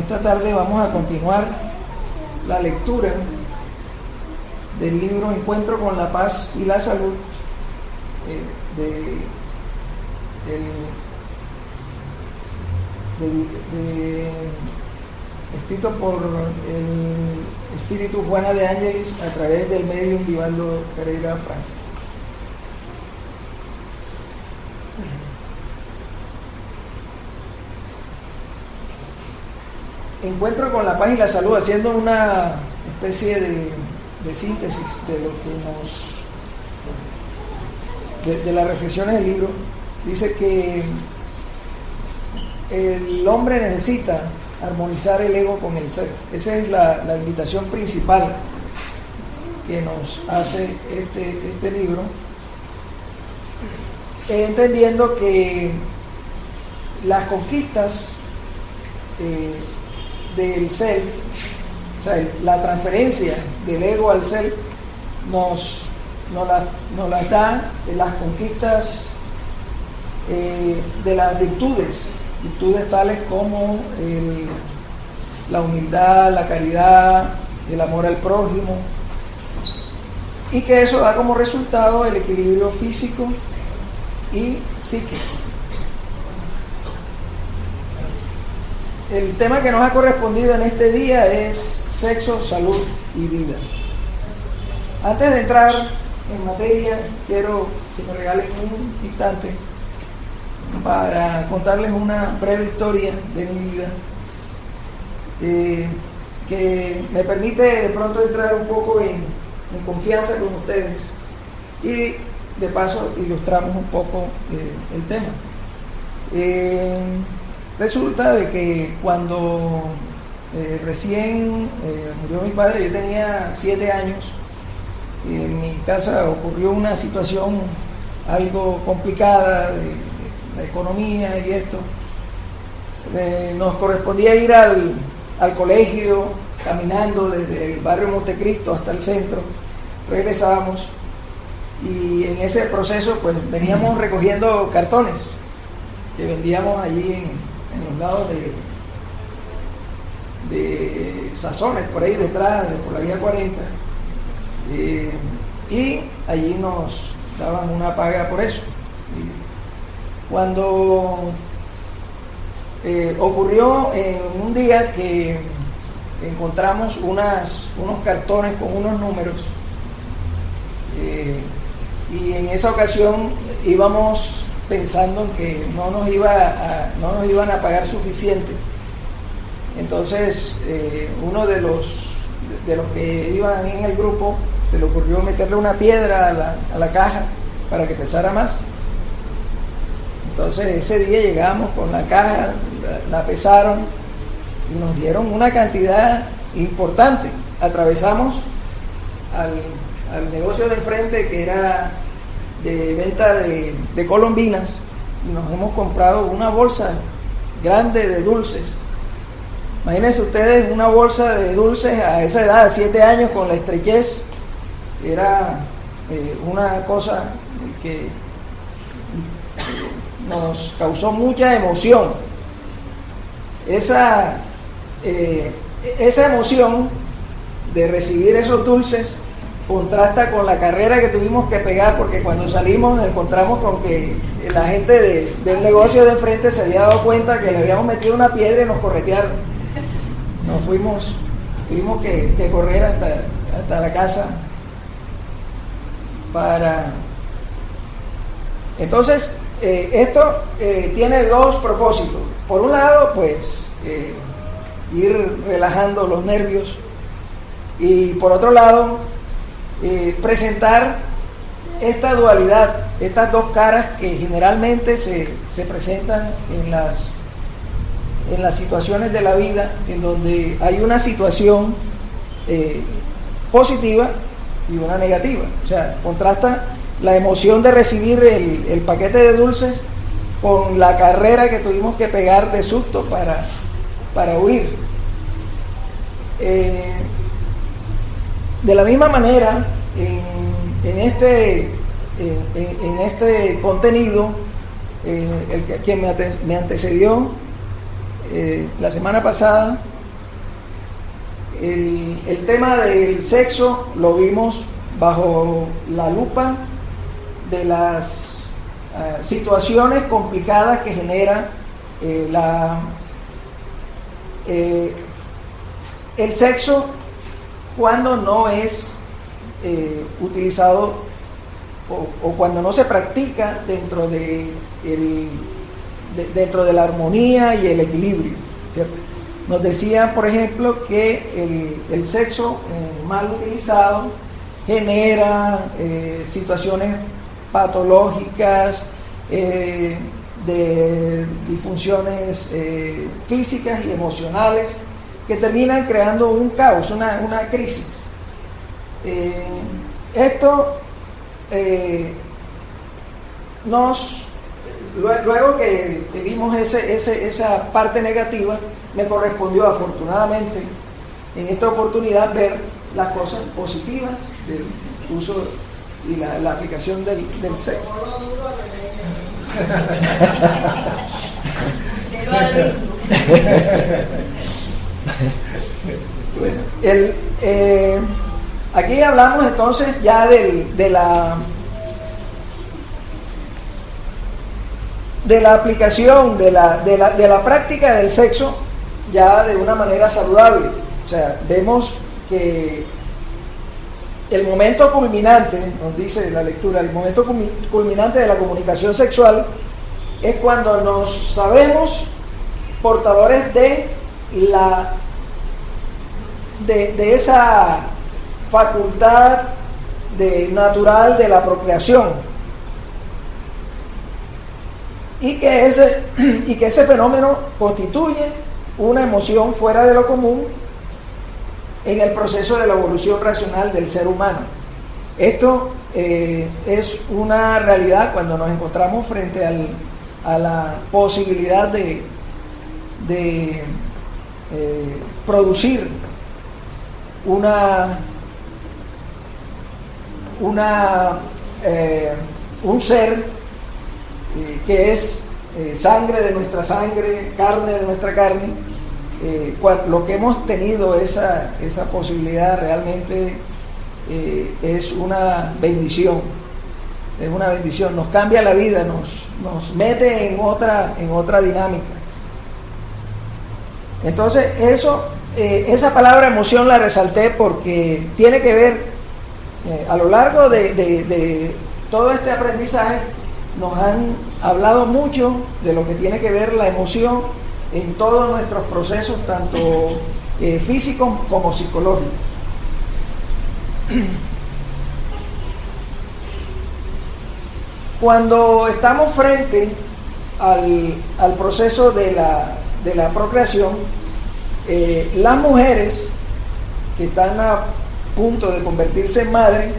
esta tarde vamos a continuar la lectura del libro Encuentro con la Paz y la Salud, escrito por el espíritu Juana de Ángelis a través del medium Divaldo Pereira Franco. Encuentro con la Paz y la Salud, haciendo una especie de síntesis de lo que de las reflexiones del libro. Dice que el hombre necesita armonizar el ego con el ser. Esa es la invitación principal que nos hace este libro, entendiendo que las conquistas del self, o sea, la transferencia del ego al self, nos las da las conquistas de las virtudes tales como la humildad, la caridad, el amor al prójimo, y que eso da como resultado el equilibrio físico y psíquico. El tema que nos ha correspondido en este día es sexo, salud y vida. Antes de entrar en materia, quiero que me regalen un instante para contarles una breve historia de mi vida que me permite de pronto entrar un poco en confianza con ustedes y de paso ilustramos un poco el tema. Resulta de que cuando recién murió mi padre, yo tenía 7 años, y en mi casa ocurrió una situación algo complicada de la economía y esto. Nos correspondía ir al colegio caminando desde el barrio Montecristo hasta el centro. Regresábamos y en ese proceso pues veníamos recogiendo cartones que vendíamos allí en los lados de Sazones, por ahí detrás, por la vía 40, y allí nos daban una paga por eso. Y cuando ocurrió en un día que encontramos unos cartones con unos números, y en esa ocasión íbamos pensando en que no nos iban a pagar suficiente. Entonces uno de los que iban en el grupo se le ocurrió meterle una piedra a la caja para que pesara más. Entonces ese día llegamos con la caja, la pesaron y nos dieron una cantidad importante. Atravesamos al negocio del frente, que era de venta de colombinas, y nos hemos comprado una bolsa grande de dulces. Imagínense ustedes una bolsa de dulces a esa edad, 7 años, con la estrechez. Era una cosa que nos causó mucha emoción. Esa emoción de recibir esos dulces contrasta con la carrera que tuvimos que pegar, porque cuando salimos nos encontramos con que la gente del negocio de enfrente se había dado cuenta que le habíamos metido una piedra y nos corretearon. Tuvimos que correr hasta la casa Entonces, esto tiene 2 propósitos. Por un lado, pues, ir relajando los nervios, y por otro lado, presentar esta dualidad, estas 2 caras que generalmente se presentan en las situaciones de la vida, en donde hay una situación positiva y una negativa. O sea, contrasta la emoción de recibir el paquete de dulces con la carrera que tuvimos que pegar de susto para huir. De la misma manera, en este contenido, quien me antecedió la semana pasada el tema del sexo lo vimos bajo la lupa de las situaciones complicadas que genera el sexo cuando no es utilizado o cuando no se practica dentro de la armonía y el equilibrio, ¿cierto? Nos decía, por ejemplo, que el sexo mal utilizado genera situaciones patológicas, de disfunciones físicas y emocionales que terminan creando un caos, una crisis. Esto luego que vimos esa parte negativa, me correspondió afortunadamente en esta oportunidad ver las cosas positivas del uso y la aplicación del sexo. Bueno, aquí hablamos entonces ya de la aplicación de la práctica del sexo ya de una manera saludable. O sea, vemos que el momento culminante, nos dice la lectura, el momento culminante de la comunicación sexual es cuando nos sabemos portadores de esa facultad natural de la procreación, y que ese fenómeno constituye una emoción fuera de lo común en el proceso de la evolución racional del ser humano. Esto es una realidad cuando nos encontramos frente a la posibilidad de producir un ser que es sangre de nuestra sangre, carne de nuestra carne. Lo que hemos tenido esa posibilidad realmente es una bendición. Es una bendición, nos cambia la vida, nos mete en otra dinámica. Entonces esa palabra emoción la resalté porque tiene que ver, a lo largo de todo este aprendizaje nos han hablado mucho de lo que tiene que ver la emoción en todos nuestros procesos, tanto físicos como psicológicos. Cuando estamos frente al proceso de la procreación, las mujeres que están a punto de convertirse en madre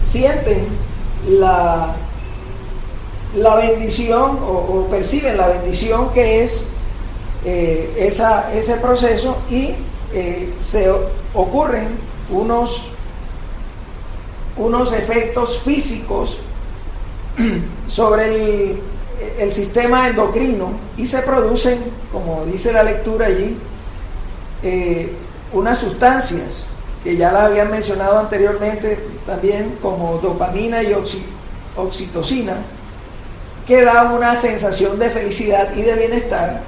sienten la bendición o perciben la bendición que es ese proceso, y se ocurren unos efectos físicos sobre el sistema endocrino, y se producen, como dice la lectura allí, unas sustancias que ya las habían mencionado anteriormente también, como dopamina y oxitocina, que da una sensación de felicidad y de bienestar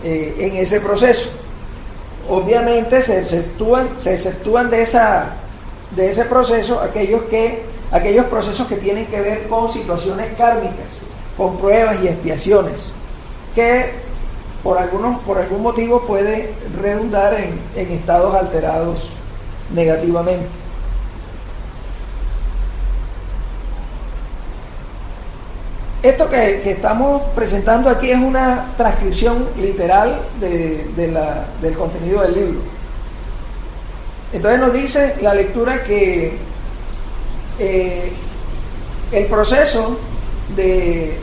en ese proceso. Obviamente se exceptúan de ese proceso aquellos procesos que tienen que ver con situaciones kármicas, con pruebas y expiaciones, que por algún motivo puede redundar en estados alterados negativamente. Esto que estamos presentando aquí es una transcripción literal del contenido del libro. Entonces nos dice la lectura que el proceso de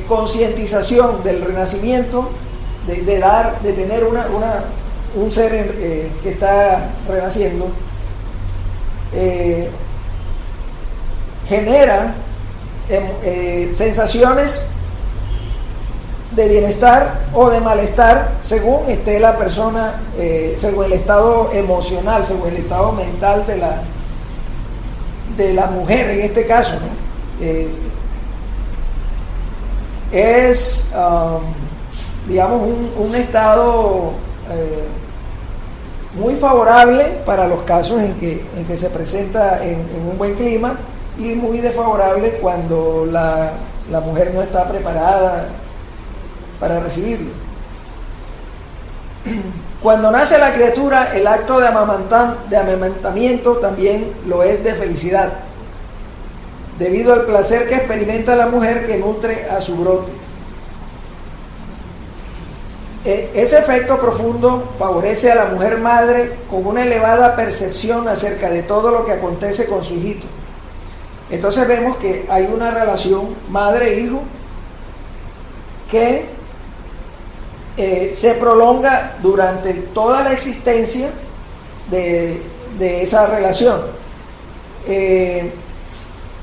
concientización del renacimiento, de tener un ser que está renaciendo, genera sensaciones de bienestar o de malestar según esté la persona, según el estado emocional, según el estado mental de la mujer en este caso, ¿no? Digamos, un estado muy favorable para los casos en que se presenta en un buen clima, y muy desfavorable cuando la mujer no está preparada para recibirlo. Cuando nace la criatura, el acto de amamantamiento también lo es de felicidad, debido al placer que experimenta la mujer que nutre a su brote. Ese efecto profundo favorece a la mujer madre con una elevada percepción acerca de todo lo que acontece con su hijito. Entonces vemos que hay una relación madre-hijo que se prolonga durante toda la existencia de esa relación.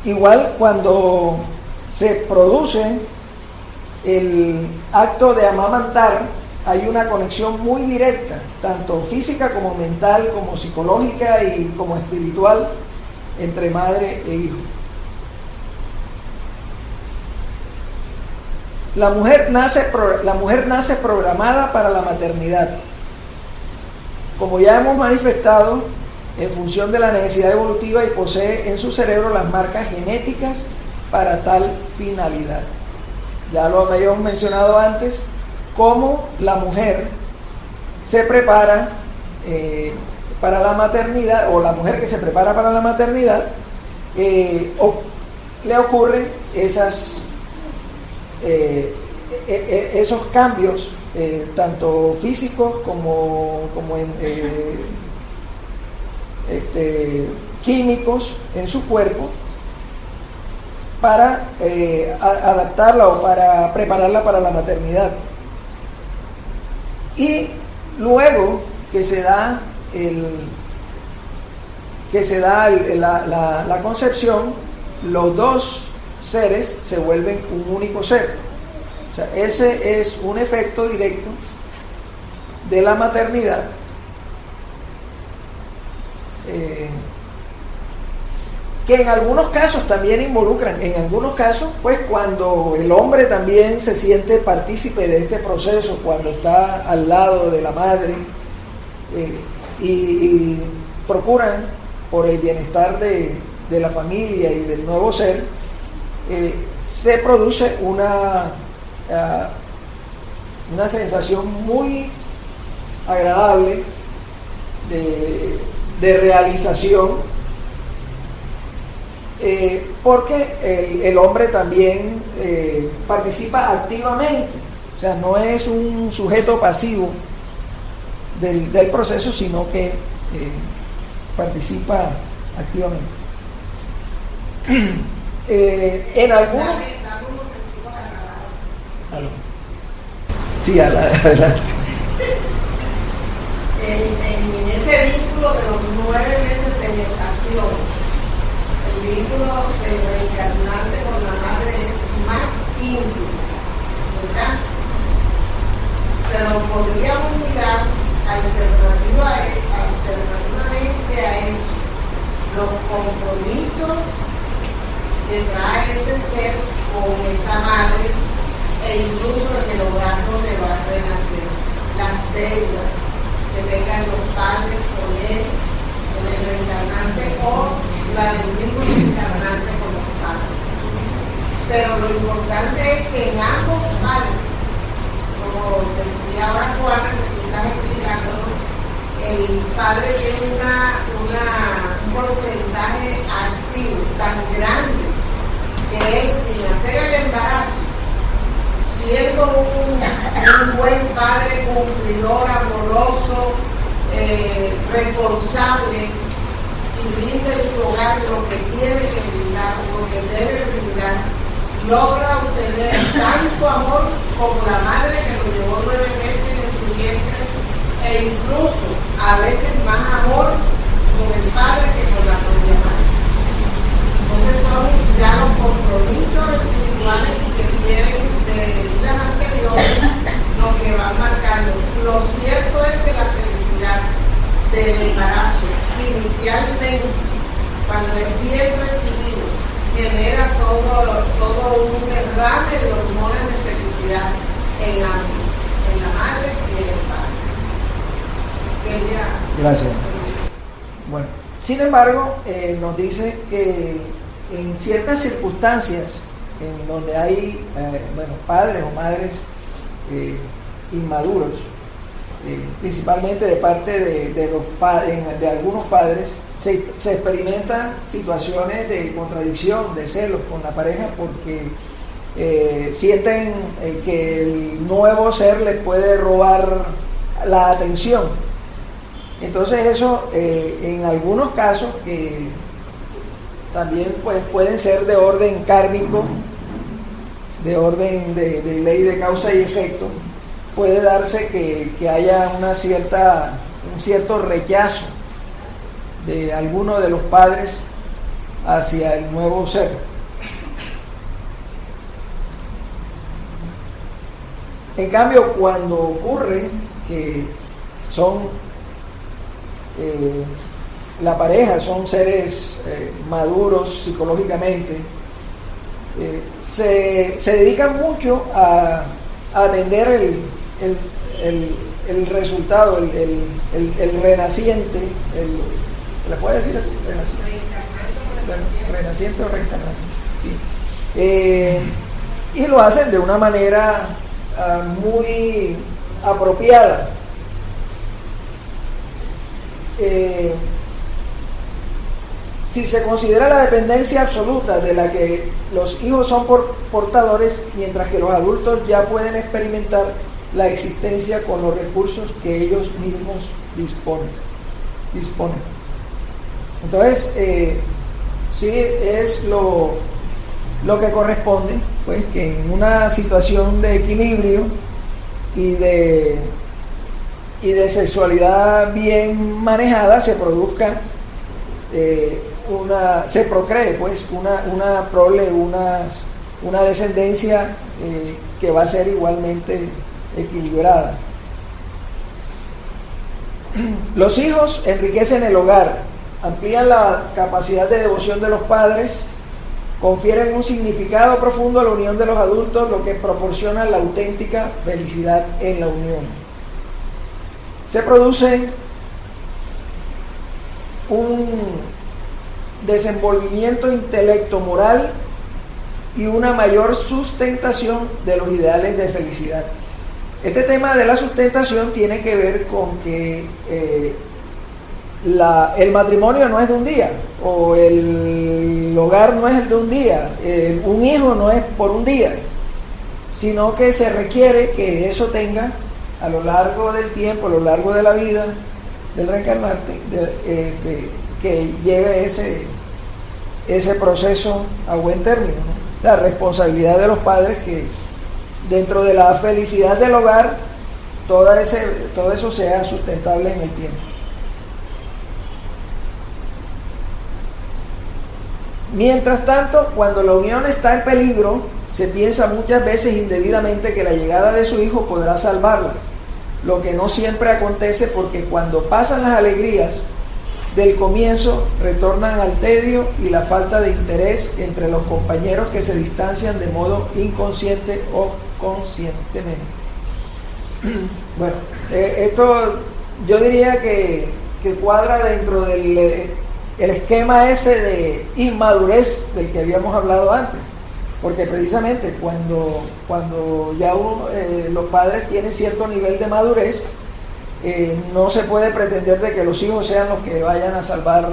Igual cuando se produce el acto de amamantar, hay una conexión muy directa, tanto física como mental, como psicológica y como espiritual, entre madre e hijo. La mujer nace programada para la maternidad. Como ya hemos manifestado, en función de la necesidad evolutiva, y posee en su cerebro las marcas genéticas para tal finalidad. Ya lo habíamos mencionado antes, cómo la mujer se prepara para la maternidad, o la mujer que se prepara para la maternidad, le ocurren esos cambios, tanto físicos como químicos en su cuerpo, para adaptarla o para prepararla para la maternidad. Y luego que se da la concepción, los dos seres se vuelven un único ser. O sea, ese es un efecto directo de la maternidad, que en algunos casos también involucran, en algunos casos, pues cuando el hombre también se siente partícipe de este proceso, cuando está al lado de la madre, y procuran por el bienestar de la familia y del nuevo ser, se produce una sensación muy agradable de realización, porque el hombre también participa activamente. O sea, no es un sujeto pasivo del proceso, sino que participa activamente. En algunos... Sí, adelante. En ese vínculo de los 9 meses de gestación, el vínculo del reencarnante con la madre es más íntimo, ¿verdad? Pero podríamos mirar alternativamente a eso, los compromisos que trae ese ser con esa madre, e incluso en el hogar donde va a renacer, las deudas que tengan los padres con él, con el reencarnante, o la del mismo reencarnante con los padres. Pero lo importante es que en ambos padres, como decía ahora Juana, que tú estás explicando, el padre tiene un porcentaje activo tan grande que él, sin hacer el embarazo, siendo un buen padre cumplidor, amoroso, responsable, y brinda en su hogar lo que tiene que brindar, lo que debe brindar, logra obtener tanto amor como la madre que lo llevó 9 meses en su vientre, e incluso a veces más amor con el padre que con la propia madre. Entonces son un derrame de hormonas de felicidad en la madre y en el padre. Gracias. Bueno, sin embargo, nos dice que en ciertas circunstancias en donde hay padres o madres inmaduros, principalmente de parte de algunos padres, se experimentan situaciones de contradicción, de celos con la pareja, porque sienten que el nuevo ser les puede robar la atención. Entonces eso en algunos casos que también pues, pueden ser de orden kármico, de orden de ley de causa y efecto, puede darse que haya un cierto rechazo de alguno de los padres hacia el nuevo ser. En cambio, cuando ocurre que la pareja son seres maduros psicológicamente, se dedican mucho a atender el resultado, el renaciente, ¿se le puede decir así? Renaciente o reencarnante. Sí. Y lo hacen de una manera muy apropiada. Si se considera la dependencia absoluta de la que los hijos son portadores, mientras que los adultos ya pueden experimentar la existencia con los recursos que ellos mismos disponen. Entonces, sí es lo que corresponde, pues, que en una situación de equilibrio y de sexualidad bien manejada se produzca se procree pues una prole, una descendencia que va a ser igualmente equilibrada. Los hijos enriquecen el hogar, amplían la capacidad de devoción de los padres, confieren un significado profundo a la unión de los adultos, lo que proporciona la auténtica felicidad en la unión. Se produce un desenvolvimiento intelecto-moral y una mayor sustentación de los ideales de felicidad. Este tema de la sustentación tiene que ver con que el matrimonio no es de un día, o el hogar no es el de un día, un hijo no es por un día, sino que se requiere que eso tenga a lo largo del tiempo, a lo largo de la vida del reencarnante, que lleve ese proceso a buen término, ¿no? La responsabilidad de los padres, que dentro de la felicidad del hogar todo eso sea sustentable en el tiempo. Mientras tanto, cuando la unión está en peligro, se piensa muchas veces indebidamente que la llegada de su hijo podrá salvarla, lo que no siempre acontece, porque cuando pasan las alegrías del comienzo retornan al tedio y la falta de interés entre los compañeros, que se distancian de modo inconsciente o conscientemente. Bueno, esto yo diría que cuadra dentro del el esquema ese de inmadurez del que habíamos hablado antes, porque precisamente cuando ya los padres tienen cierto nivel de madurez, no se puede pretender de que los hijos sean los que vayan a salvar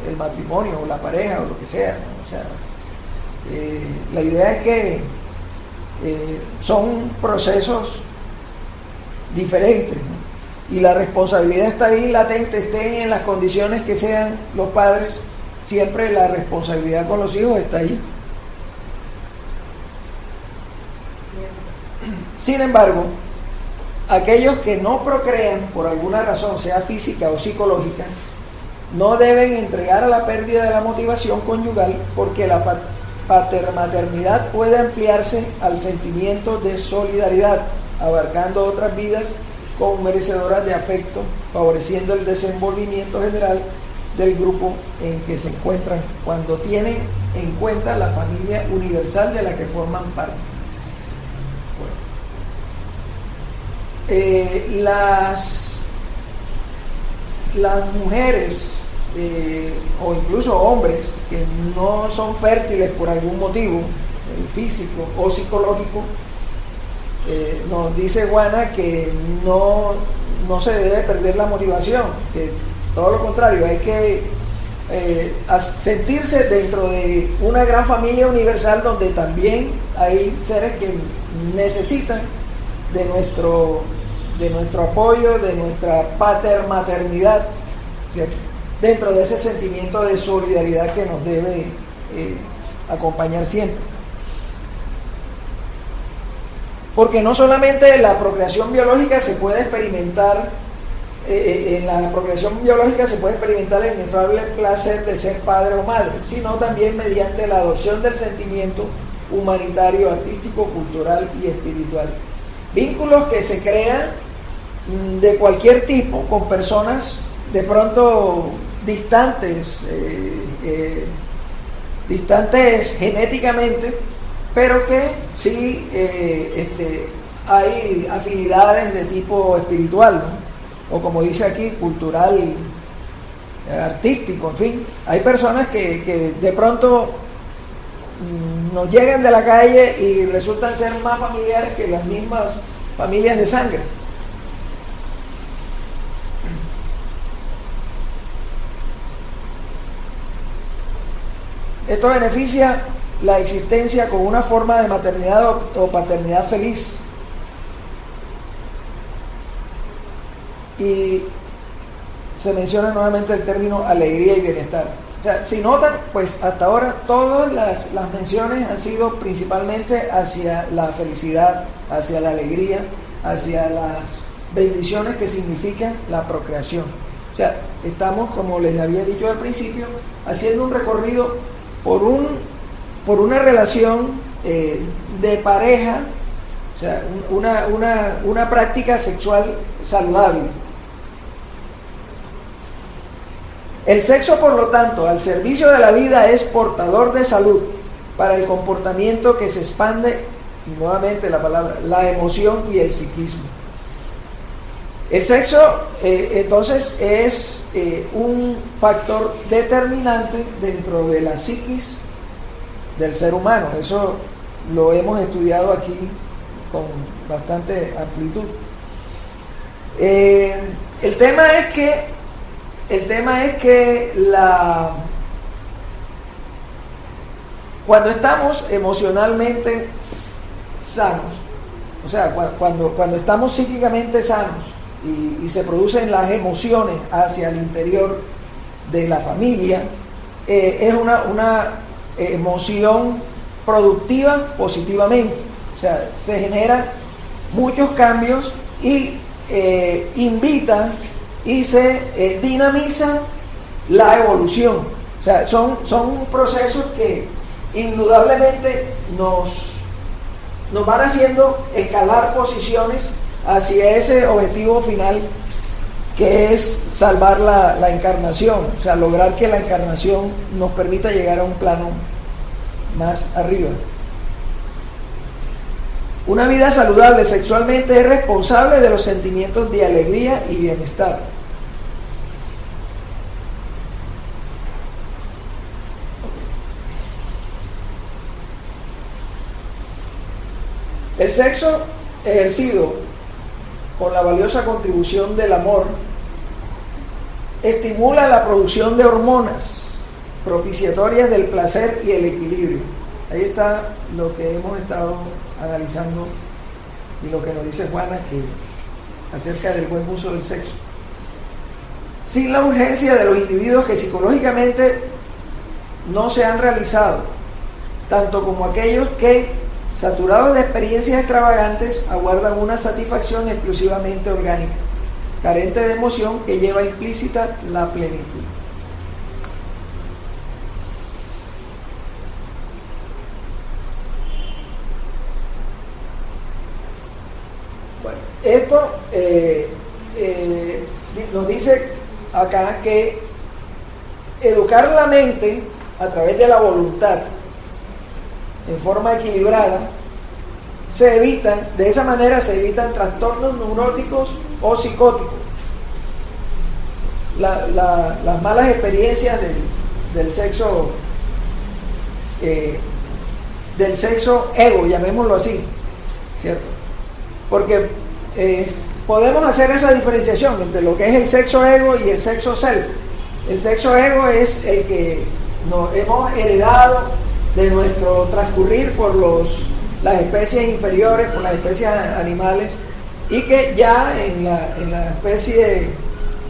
el matrimonio o la pareja o lo que sea, ¿no? O sea, la idea es que son procesos diferentes, ¿no? Y la responsabilidad está ahí latente, estén en las condiciones que sean los padres, siempre la responsabilidad con los hijos está ahí. Sin embargo, aquellos que no procrean por alguna razón, sea física o psicológica, no deben entregar a la pérdida de la motivación conyugal, porque la paternidad puede ampliarse al sentimiento de solidaridad, abarcando otras vidas como merecedoras de afecto, favoreciendo el desenvolvimiento general del grupo en que se encuentran cuando tienen en cuenta la familia universal de la que forman parte. Bueno. Las mujeres o incluso hombres que no son fértiles por algún motivo físico o psicológico, nos dice Juana que no se debe perder la motivación, que todo lo contrario, hay que sentirse dentro de una gran familia universal donde también hay seres que necesitan de nuestro apoyo, de nuestra paternidad, ¿cierto? Dentro de ese sentimiento de solidaridad que nos debe acompañar siempre. Porque no solamente la procreación biológica se puede experimentar, en la procreación biológica se puede experimentar el inefable placer de ser padre o madre, sino también mediante la adopción del sentimiento humanitario, artístico, cultural y espiritual. Vínculos que se crean de cualquier tipo con personas de pronto distantes genéticamente, pero que sí hay afinidades de tipo espiritual, ¿no? O como dice aquí, cultural, artístico, en fin. Hay personas que de pronto nos llegan de la calle y resultan ser más familiares que las mismas familias de sangre. Esto beneficia la existencia con una forma de maternidad o paternidad feliz. Y se menciona nuevamente el término alegría y bienestar. O sea, si notan, pues hasta ahora todas las menciones han sido principalmente hacia la felicidad, hacia la alegría, hacia las bendiciones que significan la procreación. O sea, estamos, como les había dicho al principio, haciendo un recorrido por una relación de pareja, o sea, una práctica sexual saludable. El sexo, por lo tanto, al servicio de la vida, es portador de salud para el comportamiento que se expande, y nuevamente la palabra, la emoción y el psiquismo. El sexo, entonces, es un factor determinante dentro de la psiquis del ser humano. Eso lo hemos estudiado aquí con bastante amplitud. El tema es que cuando estamos emocionalmente sanos, o sea, cuando estamos psíquicamente sanos y se producen las emociones hacia el interior de la familia, es una emoción productiva positivamente. O sea, se generan muchos cambios y invita y se dinamiza la evolución. O sea, son procesos que indudablemente nos van haciendo escalar posiciones hacia ese objetivo final, que es salvar la encarnación, o sea, lograr que la encarnación nos permita llegar a un plano más arriba. Una vida saludable sexualmente es responsable de los sentimientos de alegría y bienestar. El sexo ejercido con la valiosa contribución del amor estimula la producción de hormonas propiciatorias del placer y el equilibrio. Ahí está lo que hemos estado analizando y lo que nos dice Juana acerca del buen uso del sexo. Sin la urgencia de los individuos que psicológicamente no se han realizado, tanto como aquellos que, saturados de experiencias extravagantes, aguardan una satisfacción exclusivamente orgánica, carente de emoción, que lleva implícita la plenitud. Bueno, esto nos dice acá que educar la mente a través de la voluntad en forma equilibrada, de esa manera se evitan trastornos neuróticos o psicóticos. Las malas experiencias del sexo ego, llamémoslo así, ¿cierto? Porque podemos hacer esa diferenciación entre lo que es el sexo ego y el sexo self. El sexo ego es el que nos hemos heredado de nuestro transcurrir por las especies inferiores, por las especies animales, y que ya en la especie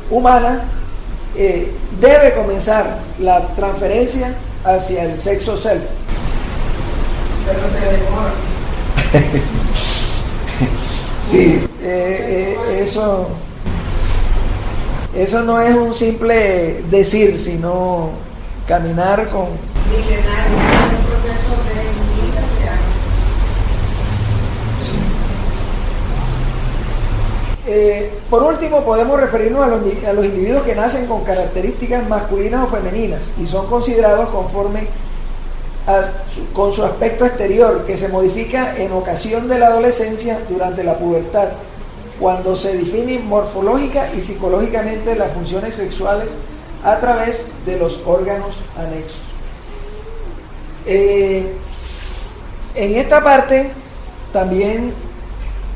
humana debe comenzar la transferencia hacia el sexo self. Pero se demora. Sí, eso no es un simple decir, sino caminar con... Milenario, un proceso de miles de años. Por último, podemos referirnos a los individuos que nacen con características masculinas o femeninas y son considerados conforme con su aspecto exterior, que se modifica en ocasión de la adolescencia durante la pubertad, cuando se definen morfológica y psicológicamente las funciones sexuales a través de los órganos anexos. En esta parte también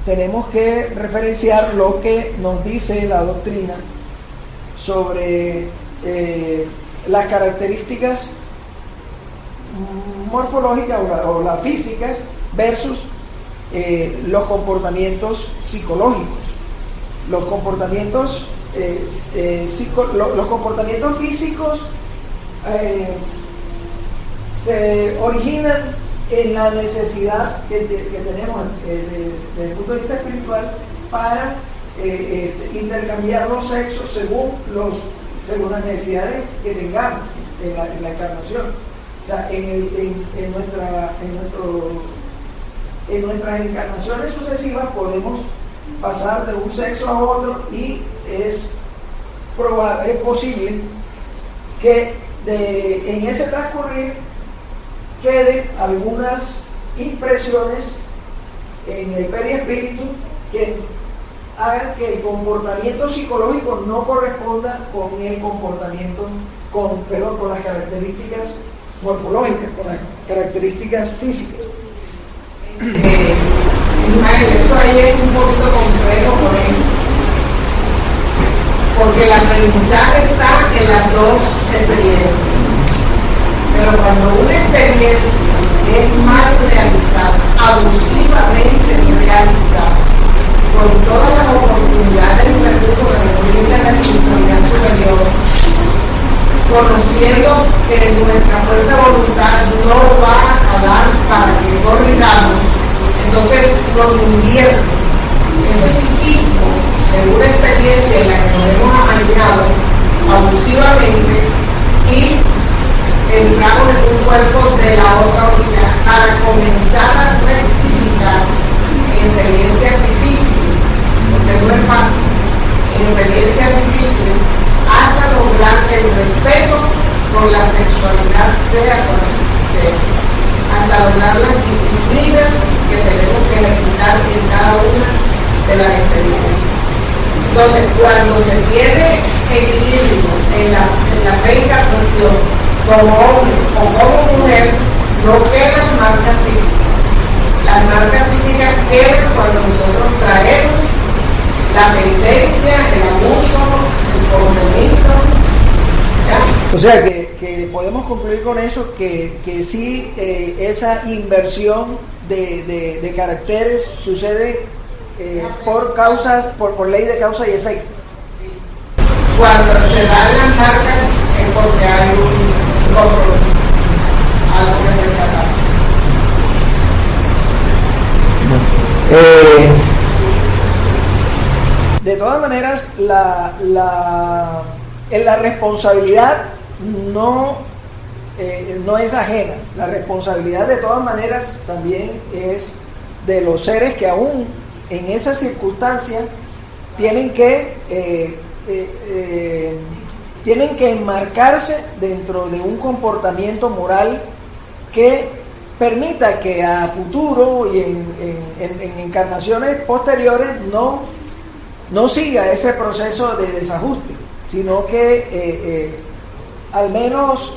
tenemos que referenciar lo que nos dice la doctrina sobre las características morfológicas o las físicas versus los comportamientos psicológicos. Los comportamientos físicos se originan en la necesidad que tenemos desde el punto de vista espiritual para intercambiar los sexos según las necesidades que tengamos en la encarnación. O sea, en nuestras encarnaciones sucesivas podemos pasar de un sexo a otro y es posible que en ese transcurrir queden algunas impresiones en el perispíritu que hagan que el comportamiento psicológico no corresponda con el comportamiento, con las características morfológicas, con las características físicas. Ismael, esto ahí es un poquito complejo por ejemplo, porque el aprendizaje está en las dos experiencias. Pero cuando una experiencia es mal realizada, abusivamente realizada, con todas las oportunidades y recursos que nos brinda la espiritualidad superior, conociendo que nuestra fuerza de voluntad no va a dar para que corrijamos, entonces nos invierte ese psiquismo de una experiencia en la que nos hemos amañado abusivamente y entramos en un cuerpo de la otra orilla para comenzar a rectificar en experiencias difíciles, porque no es fácil, en experiencias difíciles, hasta lograr el respeto por la sexualidad, sea cual sea, hasta lograr las disciplinas que tenemos que ejercitar en cada una de las experiencias. Entonces, cuando se tiene equilibrio en la reencarnación, como hombre o como mujer, no quedan marcas psíquicas. Las marcas psíquicas quedan cuando nosotros traemos la tendencia, el abuso, el compromiso. ¿Ya? O sea que podemos concluir con eso que sí, esa inversión de caracteres sucede por ley de causa y efecto. Sí. Cuando se dan las marcas es porque hay un compromiso, algo que rescatar. De todas maneras, la responsabilidad no es ajena. La responsabilidad de todas maneras también es de los seres que aún en esas circunstancias tienen que tienen que enmarcarse dentro de un comportamiento moral que permita que a futuro y en encarnaciones posteriores no siga ese proceso de desajuste, sino que al menos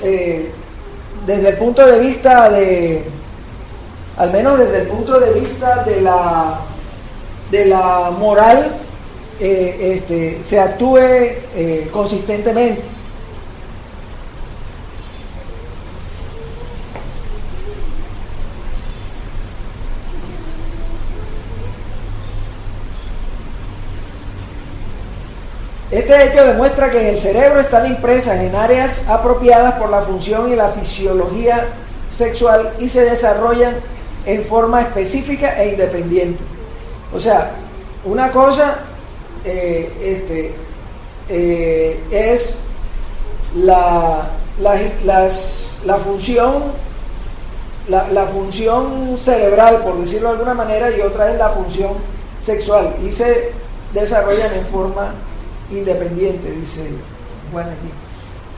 desde el punto de vista de la moral se actúe consistentemente. Este hecho demuestra que en el cerebro están impresas en áreas apropiadas por la función y la fisiología sexual y se desarrollan en forma específica e independiente. O sea, una cosa es la función cerebral, por decirlo de alguna manera, y otra es la función sexual, y se desarrollan en forma independiente, dice Juan aquí,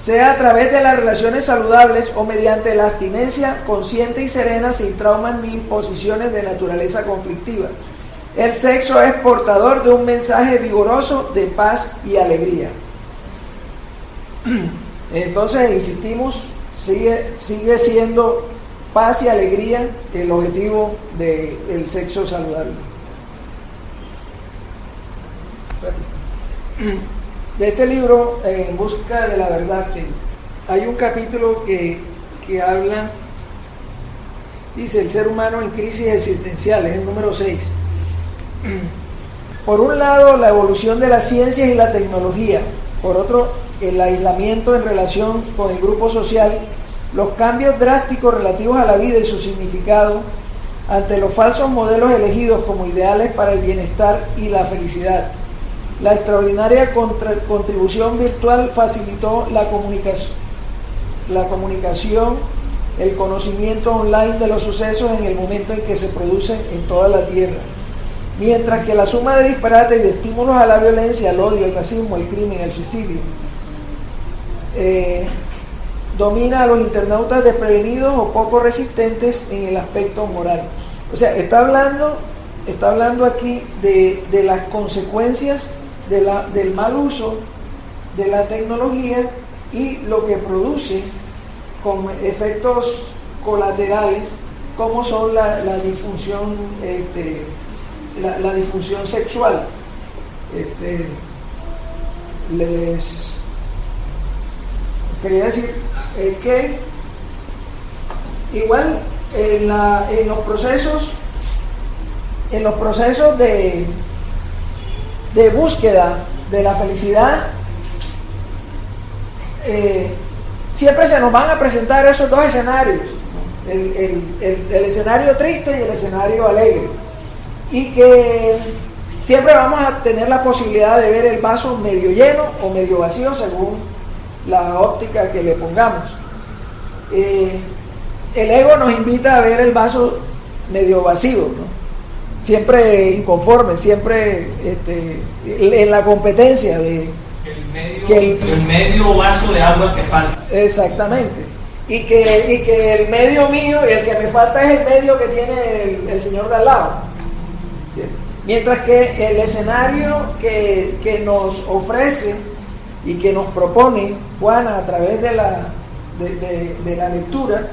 sea a través de las relaciones saludables o mediante la abstinencia consciente y serena sin traumas ni imposiciones de naturaleza conflictiva. El sexo es portador de un mensaje vigoroso de paz y alegría. Entonces, insistimos, sigue siendo paz y alegría el objetivo del sexo saludable. De este libro, En busca de la verdad, que hay un capítulo que habla, dice, el ser humano en crisis existencial, es el número 6. Por un lado, la evolución de las ciencias y la tecnología; por otro, el aislamiento en relación con el grupo social, los cambios drásticos relativos a la vida y su significado ante los falsos modelos elegidos como ideales para el bienestar y la felicidad. La extraordinaria contribución virtual facilitó la comunicación, el conocimiento online de los sucesos en el momento en que se producen en toda la Tierra. Mientras que la suma de disparates y de estímulos a la violencia, al odio, al racismo, al crimen, al suicidio, domina a los internautas desprevenidos o poco resistentes en el aspecto moral. O sea, está hablando aquí de las consecuencias del mal uso de la tecnología y lo que produce con efectos colaterales, como son la disfunción la disfunción sexual. Les quería decir que igual en los procesos de búsqueda de la felicidad, siempre se nos van a presentar esos dos escenarios, el escenario triste y el escenario alegre, y que siempre vamos a tener la posibilidad de ver el vaso medio lleno o medio vacío según la óptica que le pongamos. El ego nos invita a ver el vaso medio vacío, ¿no? Siempre inconforme, siempre en la competencia de el medio vaso de agua que falta. Exactamente. Y que el medio mío y el que me falta es el medio que tiene el señor de al lado. Mientras que el escenario que nos ofrece y que nos propone Juana a través de la lectura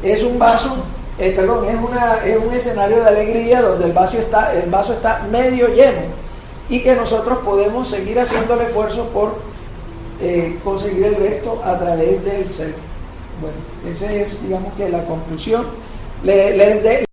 es un vaso, es un escenario de alegría donde el vaso está medio lleno y que nosotros podemos seguir haciendo el esfuerzo por conseguir el resto a través del ser. Bueno, esa es, digamos, que la conclusión. Les